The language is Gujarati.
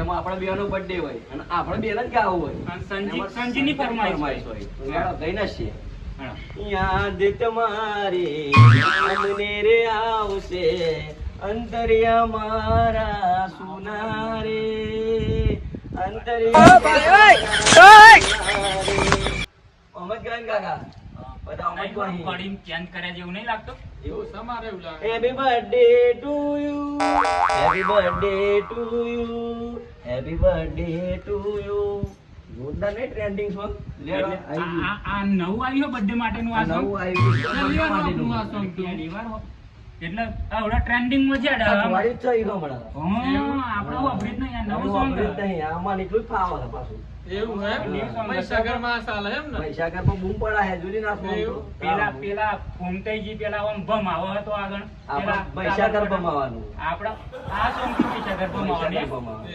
એમાં આપણે બેનો બર્થડે હોય અને આપણે બેન જ ગાવું હોય અને સંજીની ફરમાઈશ હોય. ગઈ છે હા. યાદ તમારી અમને રે આવશે અંતરિયા મારા સુના રે અંતરિયા અમત ગાન કાકા બધા અમત નહીં, ગાન પડીને ચેન્જ કર્યા જેવું નહીં લાગતું? એવું સમારે એવું લાગે. Happy birthday to you happy birthday to you happy birthday to you જોરદાર ને ટ્રેન્ડિંગ સોંગ લેવા એટલે આવી ગયું. આ નવું આવ્યું birthday માટેનું આ song? નવું આવી ગયું. પહેલી વાર માટેનું. વાપરું આ song તો. પહેલી વાર હો. એટલે આવડા ટ્રેન્ડિંગમાં છે આ તમારી જ છે ઈ હમણાં. આપણે વાપરી જ નહીં, આ નવું નવું song વાપરી જ છે. નહીં. આમાં નીકળું જ ફાવે છે પાછું. એવું હે? એવું song મહીસાગરમાં આ ચાલે એમ ને? મહીસાગરમાં બૂમ પડા હે જુદી ના song તો. એવું? પેલા ફૂમતાઈજી પેલા આમ ભમ આવો હતો આગળ. આપણા મહીસાગર બમાવાનું. આપણા આ song થી મહીસાગર ભમ આવવાની. બમાવાનું.